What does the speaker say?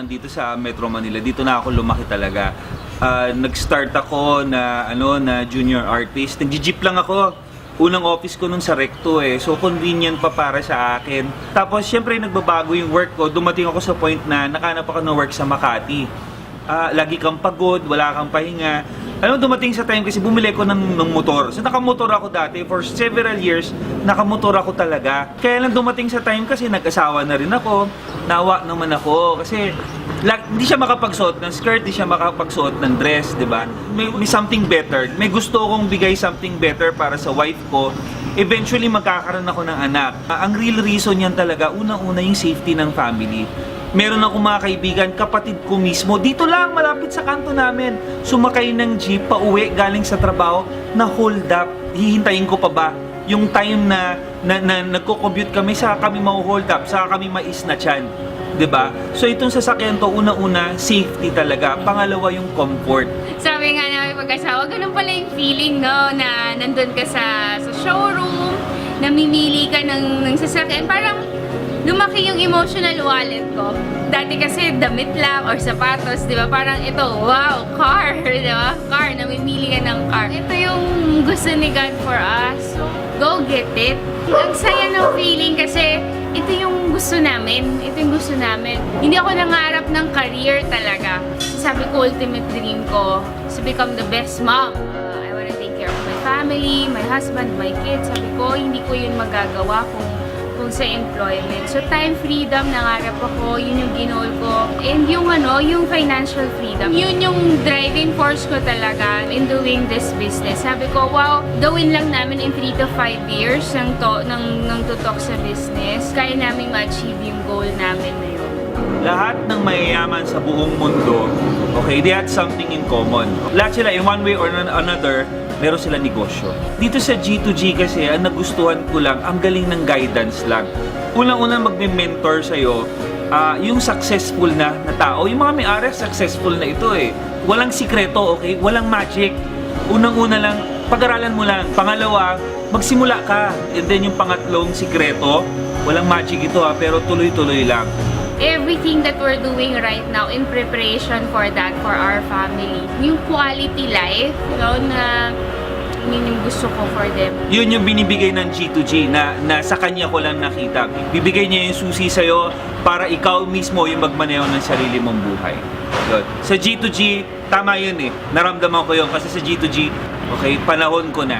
nandito sa Metro Manila. Dito na ako lumaki talaga. Nag-start ako na junior artist. Nag-jeep lang ako. Unang office ko nun sa Recto So convenient pa para sa akin. Tapos syempre nagbabago yung work ko. Dumating ako sa point na nakahanap ako ng work sa Makati. Lagi kang pagod, wala kang pahinga. Dumating sa time kasi bumili ko ng motor. So nakamotor ako dati for several years, nakamotor ako talaga. Kaya lang dumating sa time kasi nag-asawa na rin ako. Nawa naman ako kasi hindi siya makapagsuot ng skirt, hindi siya makapagsuot ng dress, 'di ba? May something better. May gusto akong bigay something better para sa wife ko. Eventually magkakaroon ako ng anak. Ang real reason yan talaga, unang-una yung safety ng family. Meron akong mga kaibigan, kapatid ko mismo, dito lang, malapit sa kanto namin. Sumakay ng jeep, pauwi, galing sa trabaho, na hold up. Hihintayin ko pa ba? Yung time na nagko-commute kami, saka kami ma-hold up, saka kami mais na tiyan. 'Di ba? So itong sasakyan to, una-una, safety talaga. Pangalawa, yung comfort. Sabi nga namin pag-asawa, ganun pala yung feeling, no? Na nandun ka sa showroom, namimili ka ng sasakyan. Parang lumaki yung emotional wallet ko. Dati kasi damit lang or sapatos, di ba? Parang ito, wow, car, di ba? Car, namimili ka ng car. Ito yung gusto ni God for us. So, go get it. Ang saya ng feeling kasi ito yung gusto namin. Ito yung gusto namin. Hindi ako nangarap ng career talaga. Sabi ko, ultimate dream ko is to become the best mom. I wanna take care of my family, my husband, my kids. Sabi ko, hindi ko yun magagawa kung sa employment. So time freedom, nangarap ako, yun yung ginol ko. And yung yung financial freedom, yun yung driving force ko talaga in doing this business. Sabi ko, wow, gawin lang namin in 3 to 5 years ng tutok sa business. Kaya namin ma-achieve yung goal namin na yun. Lahat ng mayayaman sa buong mundo, okay, they had something in common. Lahat sila, in one way or another, meron sila negosyo. Dito sa G2G kasi, ang nagustuhan ko lang, ang galing ng guidance lang. Unang-unang magme-mentor sa'yo, yung successful na tao. Yung mga may-ari, successful na ito Walang sikreto, okay? Walang magic. Unang-una lang, pag-aralan mo lang. Pangalawa, magsimula ka. And then yung pangatlong sikreto, walang magic ito pero tuloy-tuloy lang. Everything that we're doing right now in preparation for that, for our family. Yung quality life, na yung gusto ko for them. Yun yung binibigay ng G2G na sa kanya ko lang nakita. Bibigay niya yung susi sa'yo para ikaw mismo yung magmaneho ng sarili mong buhay. Yun. Sa G2G, tama yun Naramdaman ko yun kasi sa G2G, okay, panahon ko na.